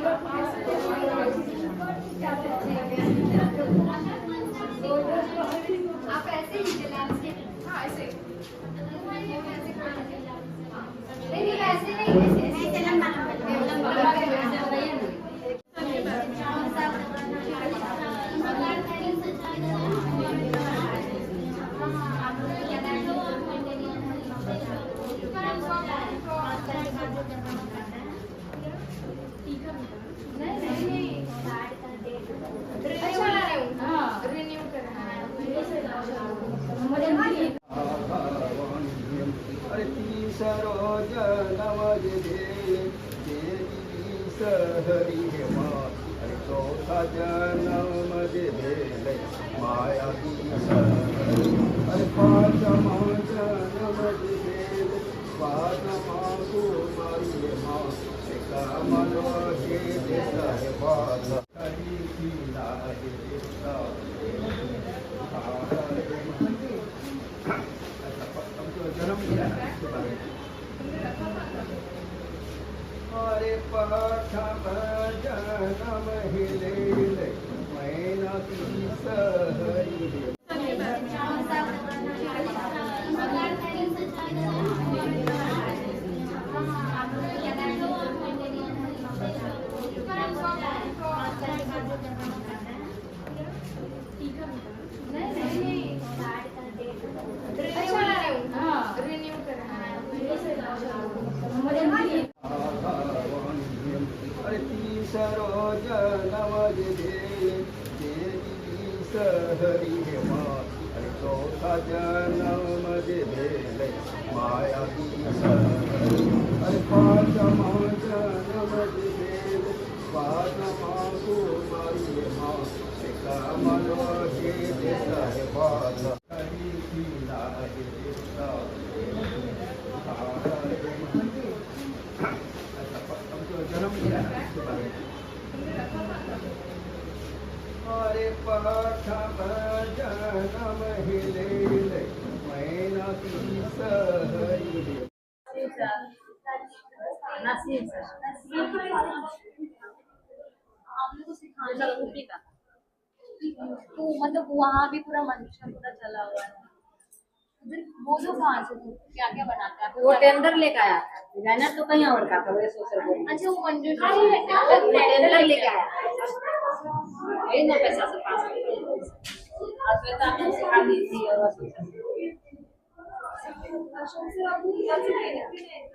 आप ऐसे ही लैंडस्केप। हाँ ऐसे नहीं नहीं ऐसे नहीं ऐसे चौथा जन्म भेले माया अरे पाँचमा जन्म भेले पाँचमा कुमारी माँ कमलो हे देश हरि की लाज जन्म दिया हरे पाठम जनम हिले मैना की सहरी अरे तीसरो जन्म देवी सहरी माँ अरे चौथा जन्म भेले माया अरे पाँचमा जन्म भेले पाँचमा कुमारी माँ कमलो हे देश हरि की लाज जन्म दिया हरे पाठम जनम हिले मैना की सहरी तो मतलब वहाँ भी पूरा मंचन पूरा चला हुआ है। वो जो कहाँ से क्या क्या बनाता है वो टेंडर लेके आया था, डिजाइनर तो कहीं और का था, वो सोशल बोर्ड। अच्छा वो मंजूर टेंडर लेके आया यही ना पैसा से पास अस्मिता ने सिखा दी थी और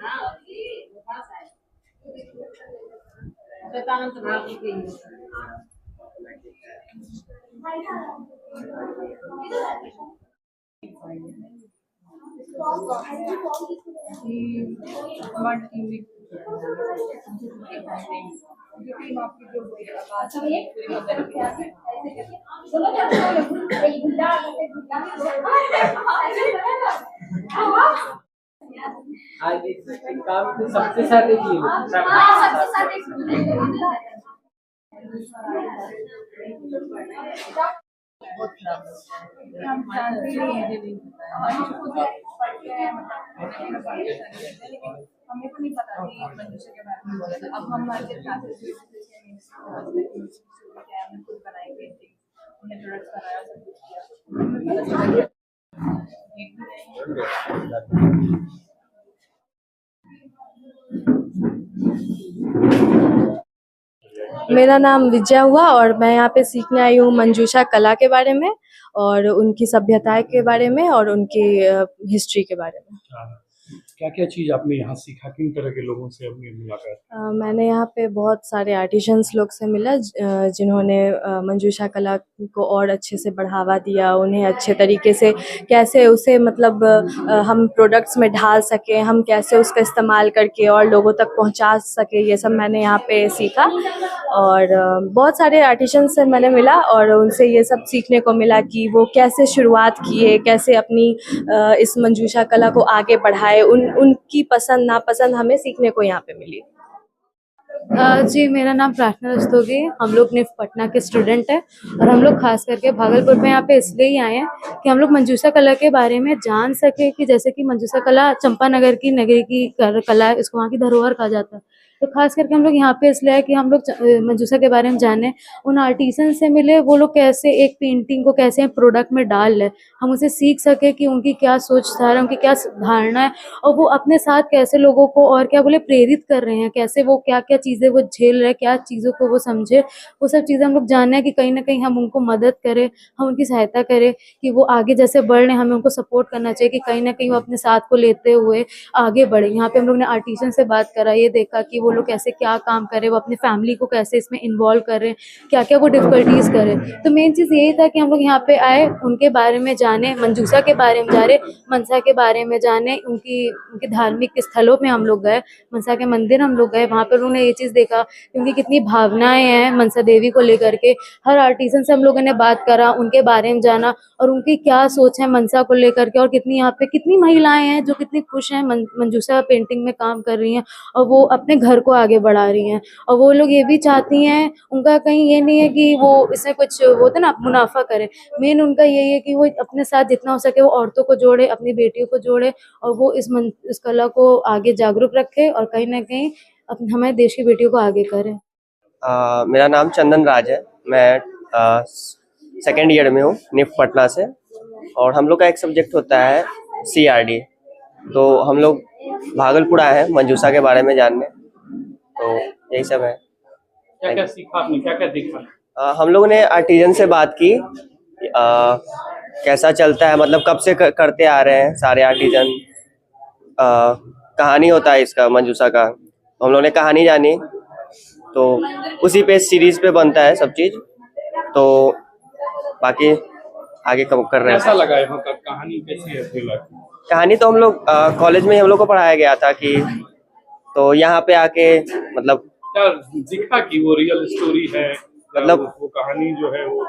हाँ वो पास है अस्मिता तो भाग गई आज काम तो सबके साथ ही बहुत खराब हम जानते नहीं हमें को नहीं पता कि मनुष्य के बारे में। अब हम मार्केट क्लासेस हमने खुद बनाई पेंटिंग, हमने प्रोडक्ट्स बनाया, सब कुछ किया। मेरा नाम विजया हुआ और मैं यहाँ पे सीखने आई हूँ मंजूषा कला के बारे में और उनकी सभ्यता के बारे में और उनकी हिस्ट्री के बारे में। क्या क्या चीज़ आपने यहाँ सीखा, किन तरह के लोगों से आपने मुलाकात? मैंने यहाँ पे बहुत सारे आर्टिशंस लोग से मिला जिन्होंने मंजूषा कला को और अच्छे से बढ़ावा दिया, उन्हें अच्छे तरीके से कैसे उसे मतलब हम प्रोडक्ट्स में ढाल सकें, हम कैसे उसका इस्तेमाल करके और लोगों तक पहुँचा सके, ये सब मैंने यहाँ पे सीखा। और बहुत सारे आर्टिशंस से मैंने मिला और उनसे ये सब सीखने को मिला कि वो कैसे शुरुआत किए, कैसे अपनी इस मंजूषा कला को आगे बढ़ाए, उनकी पसंद नापसंद हमें सीखने को यहाँ पे मिली। जी, मेरा नाम प्रार्थना रस्तोगी है। हम लोग निफ्ट पटना के स्टूडेंट हैं और हम लोग खास करके भागलपुर में यहाँ पे इसलिए ही आए हैं कि हम लोग मंजूषा कला के बारे में जान सके कि जैसे कि मंजूषा कला चंपानगर की नगरी की कला है, इसको वहाँ की धरोहर कहा जाता है। तो खास करके हम लोग यहाँ पे इसलिए आए कि हम लोग मंजूषा के बारे में जाने, उन आर्टिसन से मिले, वो लोग कैसे एक पेंटिंग को कैसे प्रोडक्ट में डाल ले, हम उसे सीख सके कि उनकी क्या सोच था, उनकी क्या धारणा है और वो अपने साथ कैसे लोगों को और क्या बोले प्रेरित कर रहे हैं, कैसे वो क्या क्या चीज़ें वो झेल रहे हैं, क्या चीज़ों को वो समझे, वो सब चीज़ें हम लोग जानना है कि कहीं ना कहीं हम उनको मदद करें, हम उनकी सहायता करें कि वो आगे जैसे बढ़ रहे हैं, हमें उनको सपोर्ट करना चाहिए कि कहीं ना कहीं वो अपने साथ को लेते हुए आगे बढ़े। यहाँ पे हम लोग ने आर्टिसन से बात करा, ये देखा कि वो लोग कैसे क्या काम करें, वो अपनी फैमिली को कैसे इसमें इन्वॉल्व करें, क्या क्या वो डिफिकल्टीज करें। तो मेन चीज़ यही था कि हम लोग यहाँ पे आए, उनके बारे में जाने, मंजूषा के बारे में जाने, मनसा के बारे में जाने, उनकी धार्मिक स्थलों में हम लोग गए, मनसा के मंदिर हम लोग गए, वहाँ पर उन्होंने ये चीज़ देखा कि उनकी कितनी भावनाएं हैं मनसा देवी को लेकर के। हर आर्टिसन से हम लोगों ने बात करा, उनके बारे में जाना और उनकी क्या सोच है मनसा को लेकर के, और कितनी यहाँ पे कितनी महिलाएं हैं जो कितनी खुश हैं मंजूषा पेंटिंग में काम कर रही हैं और वो अपने घर को आगे बढ़ा रही हैं। और वो लोग ये भी चाहती हैं, उनका कहीं ये नहीं है कि वो इससे कुछ होता ना मुनाफा करे, मेन उनका यही है कि वो अपने साथ जितना हो सके वो औरतों को जोड़े, अपनी बेटियों को जोड़े और वो इस कला को आगे जागरूक रखे और कहीं ना कहीं हमारे देश की बेटियों को आगे करे। मेरा नाम चंदन राज है। मैं सेकेंड ईयर में हूँ निफ्ट पटना से, और हम लोग का एक सब्जेक्ट होता है CRD। तो हम लोग भागलपुर आए हैं मंजूषा के बारे में जानने, तो यही सब है। क्या क्या सीखा आपने, क्या क्या देखा? हम लोगों ने आर्टिजन से बात की, कैसा चलता है, मतलब कब से करते आ रहे हैं सारे आर्टिजन, कहानी होता है इसका मंजूषा का, तो हम लोगों ने कहानी जानी, तो उसी पे सीरीज पे बनता है सब चीज़। तो बाकी आगे कब कर रहे हैं। कैसा लगा यहाँ का, कहानी कैसी है? कहानी तो हम लोग कॉलेज में हम लोग को पढ़ाया गया था कि, तो यहाँ पे आके मतलब क्या दिखा कि वो रियल स्टोरी है, मतलब वो कहानी जो है वो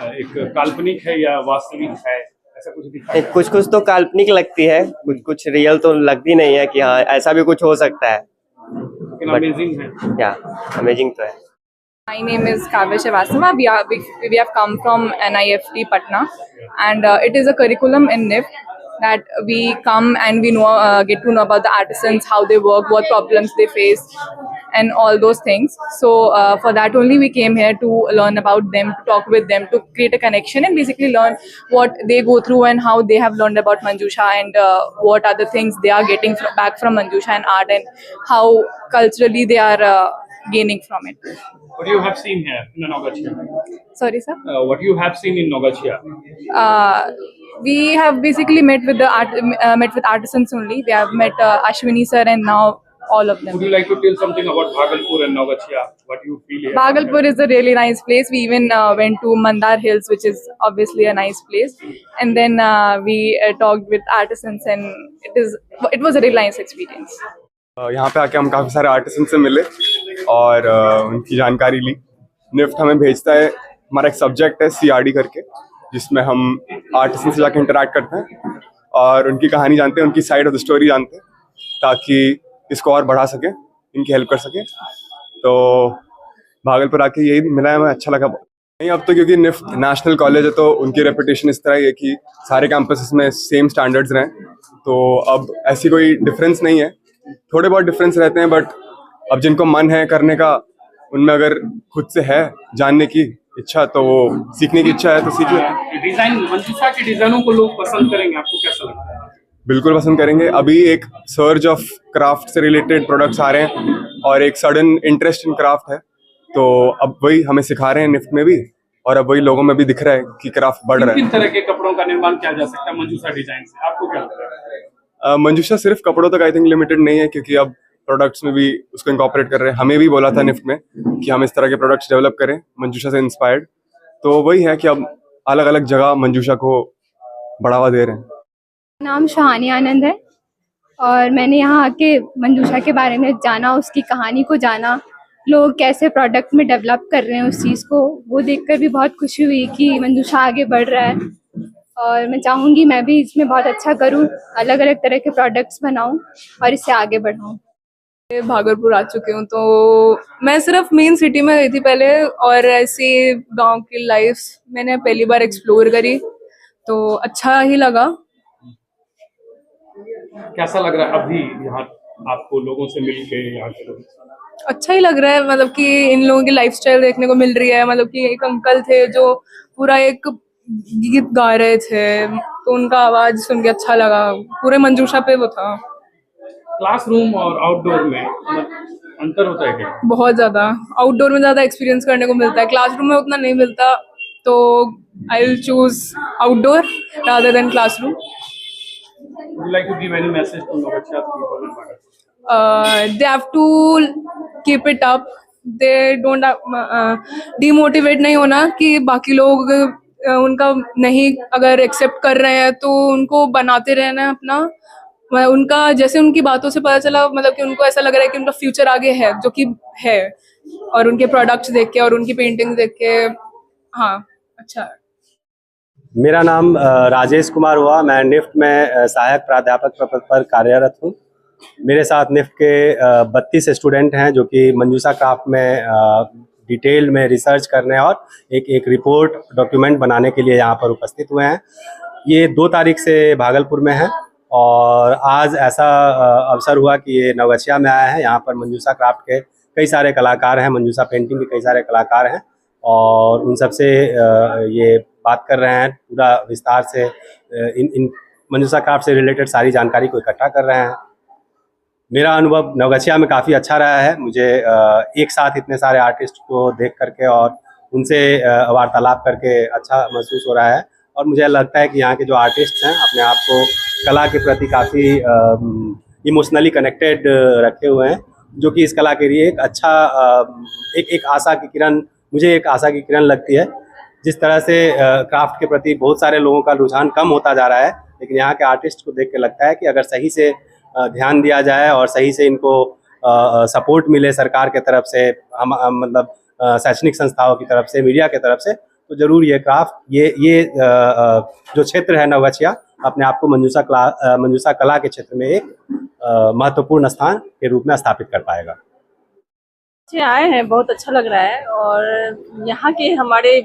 एक काल्पनिक है या वास्तविक है, ऐसा कुछ दिखा? कुछ कुछ तो काल्पनिक लगती है, कुछ कुछ रियल तो लगती नहीं है कि हाँ ऐसा भी कुछ हो सकता है। अमेजिंग है, या अमेजिंग तो है। My name is Kavya Srivastava. We have come from NIFT Patna, and it is a curriculum in NIFT that we come and we know, get to know about the artisans, how they work, what problems they face, and all those things. So for that only we came here to learn about them, to talk with them, to create a connection, and basically learn what they go through and how they have learned about Manjusha, and what are the things they are getting back from Manjusha and art, and how culturally they are gaining from it. What you have seen here in Nogachia? Sorry, sir. What you have seen in Nogachia? We have basically met with artisans only. We have met Ashwini sir and now all of them. Would you like to tell something about Bhagalpur and Nogachia? What you feel here? Bhagalpur is a really nice place. We even went to Mandar Hills, which is obviously a nice place. And then we talked with artisans, and it was a really nice experience. यहाँ पे आके हम काफ़ी सारे artisan से मिले और उनकी जानकारी ली। निफ्ट हमें भेजता है, हमारा एक सब्जेक्ट है CRD करके, जिसमें हम आर्टिसन से जाके इंटरेक्ट करते हैं और उनकी कहानी जानते हैं, उनकी साइड ऑफ द स्टोरी जानते हैं, ताकि इसको और बढ़ा सके, इनकी हेल्प कर सके। तो भागलपुर आके यही मिला है, हमें अच्छा लगा। नहीं, अब तो क्योंकि निफ्ट नेशनल कॉलेज है तो उनकी रेपुटेशन इस तरह है कि सारे कैंपसेस में सेम स्टैंडर्ड्स रहें, तो अब ऐसी कोई डिफरेंस नहीं है। थोड़े बहुत डिफरेंस रहते हैं, बट अब जिनको मन है करने का, उनमें अगर खुद से है जानने की इच्छा, तो वो सीखने की इच्छा है तो सीख लें। डिजाइन, मंजूषा के डिजाइनों को लोग पसंद करेंगे, आपको कैसा लगता है? बिल्कुल पसंद करेंगे। अभी एक सर्ज ऑफ क्राफ्ट से रिलेटेड प्रोडक्ट्स आ रहे हैं और एक सडन इंटरेस्ट इन क्राफ्ट है, तो अब वही हमें सिखा रहे हैं निफ्ट में भी, और अब वही लोगों में भी दिख रहा है कि क्राफ्ट बढ़ रहा है। किन तरह के कपड़ों का निर्माण किया जा सकता है मंजूषा डिजाइन से, आपको क्या लगता है? मंजूषा सिर्फ कपड़ों तक आई थिंक लिमिटेड नहीं है, क्योंकि अब प्रोडक्ट्स में भी उसको इंकॉर्पोरेट कर रहे हैं। हमें भी बोला था निफ्ट में कि हम इस तरह के प्रोडक्ट्स डेवलप करें मंजूषा से इंस्पायर्ड, तो वही है कि अब अलग अलग जगह मंजूषा को बढ़ावा दे रहे हैं। नाम शहानी आनंद है और मैंने यहाँ आके मंजूषा के बारे में जाना, उसकी कहानी को जाना, लोग कैसे प्रोडक्ट में डेवलप कर रहे हैं उस चीज़ को, वो देखकर भी बहुत खुशी हुई कि मंजूषा आगे बढ़ रहा है। और मैं चाहूँगी मैं भी इसमें बहुत अच्छा करूँ, अलग अलग तरह के प्रोडक्ट्स बनाऊँ और इससे आगे बढ़ाऊँ। भागलपुर आ चुकी हूँ, तो मैं सिर्फ मेन सिटी में गई थी पहले, और ऐसे गांव की लाइफ मैंने पहली बार एक्सप्लोर करी, तो अच्छा ही लगा। कैसा लग रहा है अभी यहाँ आपको लोगों से मिलके, यहाँ के लोगों से? अच्छा ही लग रहा है, मतलब कि इन लोगों की लाइफस्टाइल देखने को मिल रही है। मतलब कि एक अंकल थे जो पूरा एक गीत गा रहे थे, तो उनका आवाज सुन के अच्छा लगा। पूरे मंजूषा पे वो था। क्लासरूम और आउटडोर में मतलब अंतर होता है क्या? बहुत ज्यादा। आउटडोर में ज्यादा एक्सपीरियंस करने को मिलता है, क्लासरूम में उतना नहीं मिलता, तो I will choose outdoor rather than classroom. Would you like to give any message to Navachya people in Bhagalpur? They have to keep it up. They don't demotivate नहीं होना कि बाकी लोग उनका नहीं अगर एक्सेप्ट कर रहे हैं, तो उनको बनाते रहना है अपना। उनका जैसे उनकी बातों से पता चला, मतलब कि उनको ऐसा लग रहा है कि उनका फ्यूचर आगे है, जो कि है, और उनके प्रोडक्ट्स देख के और उनकी पेंटिंग देख के हाँ अच्छा है। मेरा नाम राजेश कुमार हुआ। मैं निफ्ट में सहायक प्राध्यापक पद पर कार्यरत हूँ। मेरे साथ निफ्ट के 32 स्टूडेंट हैं जो कि मंजूषा क्राफ्ट में डिटेल में रिसर्च करने और एक रिपोर्ट डॉक्यूमेंट बनाने के लिए यहाँ पर उपस्थित हुए हैं। ये 2 तारीख से भागलपुर में है, और आज ऐसा अवसर हुआ कि ये नवगछिया में आया है। यहाँ पर मंजूषा क्राफ्ट के कई सारे कलाकार हैं, मंजूषा पेंटिंग के कई सारे कलाकार हैं, और उन सब से ये बात कर रहे हैं, पूरा विस्तार से इन मंजूषा क्राफ्ट से रिलेटेड सारी जानकारी को इकट्ठा कर रहे हैं। मेरा अनुभव नवगछिया में काफ़ी अच्छा रहा है। मुझे एक साथ इतने सारे आर्टिस्ट को देख करके और उनसे वार्तालाप करके अच्छा महसूस हो रहा है, और मुझे लगता है कि यहाँ के जो आर्टिस्ट हैं अपने आप को कला के प्रति काफ़ी इमोशनली कनेक्टेड रखे हुए हैं, जो कि इस कला के लिए एक अच्छा एक आशा की किरण, मुझे एक आशा की किरण लगती है। जिस तरह से क्राफ्ट के प्रति बहुत सारे लोगों का रुझान कम होता जा रहा है, लेकिन यहाँ के आर्टिस्ट को देख के लगता है कि अगर सही से ध्यान दिया जाए और सही से इनको सपोर्ट मिले सरकार के तरफ से, मतलब शैक्षणिक संस्थाओं की तरफ से, मीडिया की तरफ से, तो जरूर ये क्राफ्ट ये जो क्षेत्र है नवगछिया अपने आप को मंजूषा कला के क्षेत्र में एक महत्वपूर्ण स्थान के रूप में स्थापित कर पाएगा। बच्चे आए हैं, बहुत अच्छा लग रहा है, और यहाँ के हमारे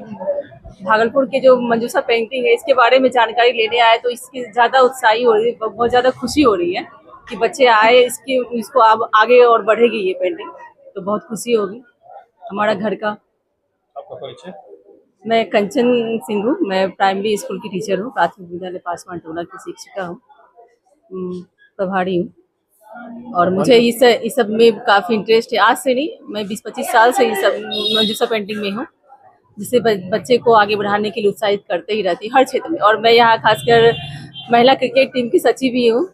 भागलपुर के जो मंजूषा पेंटिंग है इसके बारे में जानकारी लेने आए, तो इसकी ज़्यादा उत्साही हो रही है, बहुत ज़्यादा खुशी हो रही है कि बच्चे आए, इसको अब आगे और बढ़ेगी ये पेंटिंग, तो बहुत खुशी होगी। हमारा घर का। आपका परिचय? मैं कंचन सिंह हूँ, मैं प्राइमरी स्कूल की टीचर हूँ, प्राथमिक विद्यालय पासवान टोला की शिक्षिका हूँ, प्रभारी हूँ, और मुझे इस सब में काफ़ी इंटरेस्ट है। आज से नहीं, मैं 20-25 साल से इस सब मंजूषा पेंटिंग में हूँ, जिससे बच्चे को आगे बढ़ाने के लिए उत्साहित करते ही रहती हूँ हर क्षेत्र में। और मैं यहाँ खासकर महिला क्रिकेट टीम की सचिव भी हूँ,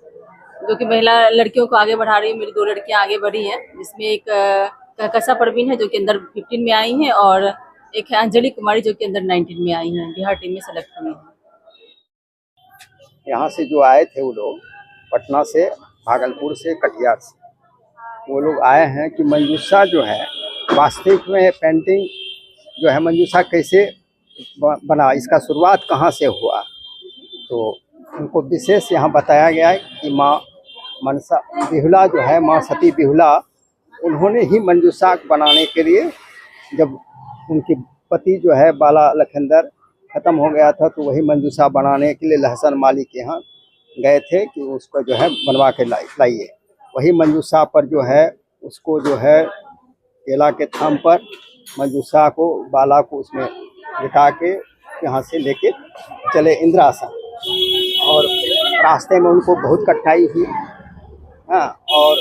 जो कि महिला लड़कियों को आगे बढ़ा रही हूँ। मेरी 2 लड़कियाँ आगे बढ़ी हैं, जिसमें एक कहकशा परवीन है जो कि अंदर 15 में आई हैं, और एक है अंजलि कुमारी जो कि अंदर 19 में आई हैं, बिहार टीम में सेलेक्ट हुई हैं। यहाँ से जो आए थे वो लोग पटना से, भागलपुर से, कटिहार से, वो लोग आए हैं कि मंजूषा जो है वास्तविक में पेंटिंग जो है मंजूषा कैसे बना, इसका शुरुआत कहाँ से हुआ। तो उनको विशेष यहाँ बताया गया है कि माँ मनसा बिहुला जो है, माँ सती बिहुला, उन्होंने ही मंजूषा बनाने के लिए, जब उनके पति जो है बाला लखेंदर ख़त्म हो गया था, तो वही मंजूषा बनाने के लिए लहसन माली के यहाँ गए थे कि उसको जो है बनवा के लाइए। वही मंजूषा पर जो है उसको जो है केला के थाम पर मंजूषा को, बाला को उसमें लिटा के यहाँ से लेके चले इंद्रासन, और रास्ते में उनको बहुत कठिनाई हुई। हाँ, और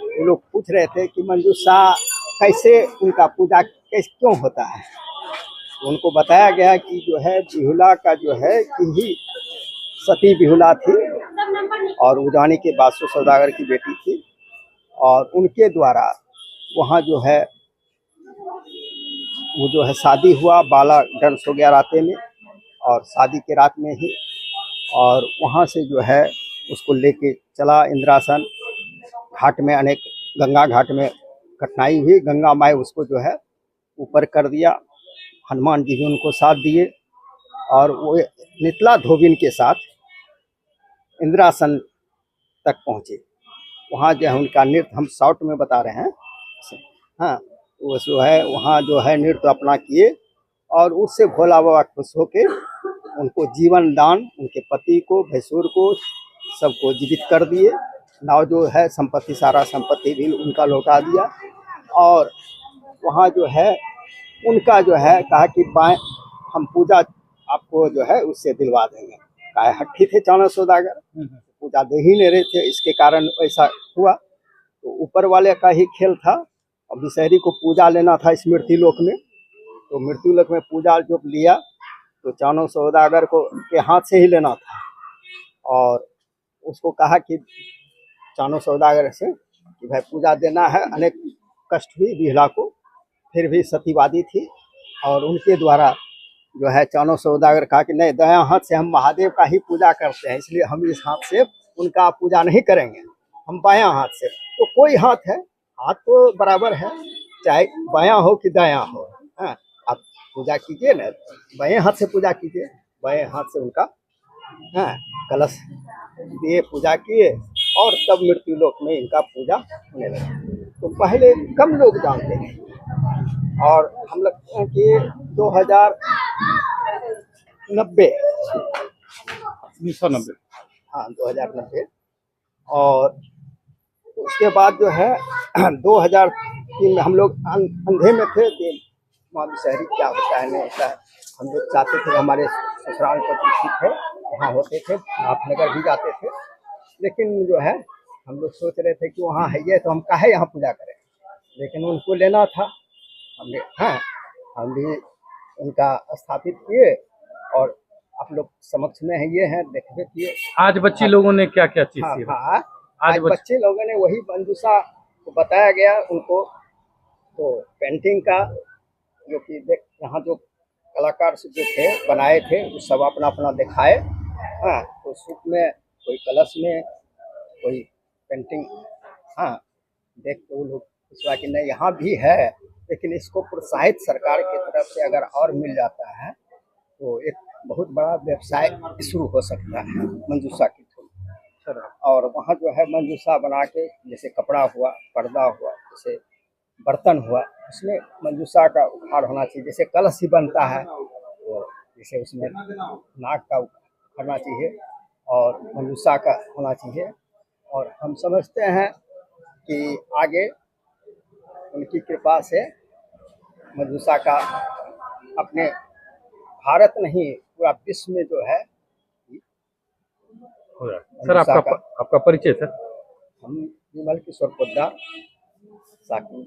वो लोग पूछ रहे थे कि मंजूषा कैसे, उनका पूजा कैसे क्यों होता है। तो उनको बताया गया कि जो है बिहुला का जो है कि ही सती बिहुला थी, और उजानी के बादशाह सौदागर की बेटी थी, और उनके द्वारा वहाँ जो है वो जो है शादी हुआ, बाला डांस हो गया राते में, और शादी के रात में ही, और वहाँ से जो है उसको लेके चला इंद्रासन घाट में। अनेक गंगा घाट में कठिनाई हुई, गंगा माई उसको जो है ऊपर कर दिया, हनुमान जी भी उनको साथ दिए, और वो नितला धोबिन के साथ इंद्रासन तक पहुँचे। वहाँ जो है उनका नृत्य हम शॉर्ट में बता रहे हैं। हाँ, वो जो है वहाँ जो है नृत्य अपना किए और उससे भोला बाबा खुश होके उनको जीवन दान, उनके पति को, भैंसुर को, सबको जीवित कर दिए। नाव जो है संपत्ति, सारा संपत्ति भी उनका लौटा दिया। और वहाँ जो है उनका जो है कहा कि हम पूजा आपको जो है उससे दिलवा देंगे। कहा हट्ठी थे चाणक्य सौदागर, पूजा दे ही नहीं रहे थे, इसके कारण ऐसा हुआ। तो ऊपर वाले का ही खेल था। अब विषहरी को पूजा लेना था इस मृत्यु लोक में, तो मृत्यु लोक में पूजा जब लिया तो चाणक्य सौदागर को के हाथ से ही लेना था। और उसको कहा कि चाणक्य सौदागर से कि भाई पूजा देना है। अनेक कष्ट हुई बिहला को, फिर भी सतीवादी थी और उनके द्वारा जो है चाणक्य सौदागर कहा कि नहीं, दायां हाथ से हम महादेव का ही पूजा करते हैं, इसलिए हम इस हाथ से उनका पूजा नहीं करेंगे, हम बायां हाथ से। तो कोई हाथ है, हाथ तो बराबर है, चाहे बायां हो कि दायां हो। हाँ, आप पूजा कीजिए ना, बाएं हाथ से पूजा कीजिए। बाएं हाथ से उनका कलश दिए, पूजा किए और तब मृत्यु लोक में इनका पूजा होने लगा। तो पहले कम लोग जानते थे और हम लगते हैं कि 2090 1990 हाँ 2090। और उसके बाद जो है 2003 में हम लोग अंधे में थे कि माँ विषहरी क्या होता है नहीं होता है। हम लोग चाहते थे, हमारे ससुराल पर ठीक है, वहाँ होते थे, नाथनगर भी जाते थे। लेकिन जो है हम लोग सोच रहे थे कि वहाँ है ये, तो हम काहे यहाँ पूजा करें। लेकिन उनको लेना था, हमने हम भी उनका स्थापित किए और आप लोग समक्ष में है ये हैं, देखते किए। आज बच्चे लोगों ने क्या क्या चीज हाँ, की? हाँ, आज बच्चे लोगों ने वही मंजूषा को बताया गया उनको। तो पेंटिंग का जो कि देख यहाँ जो कलाकार जो थे बनाए थे वो सब अपना अपना दिखाए। हाँ, तो सूप में, कोई कलश में, कोई पेंटिंग। हाँ, देख के वो लोग विश्वास कि नहीं यहाँ भी है, लेकिन इसको प्रोत्साहित सरकार की तरफ से अगर और मिल जाता है तो एक बहुत बड़ा व्यवसाय शुरू हो सकता है मंजूषा के थ्रू। और वहाँ जो है मंजूषा बना के, जैसे कपड़ा हुआ, पर्दा हुआ, जैसे बर्तन हुआ, उसमें मंजूषा का उखाड़ होना चाहिए। जैसे कलश ही बनता है तो जैसे उसमें नाग का उखाड़ना चाहिए और मंजूषा का होना चाहिए। और हम समझते हैं कि आगे उनकी कृपा से मंजूषा का अपने भारत नहीं पूरा विश्व में जो है सर आपका परिचय सर? हम विमल किशोर पोद्दार, साकिन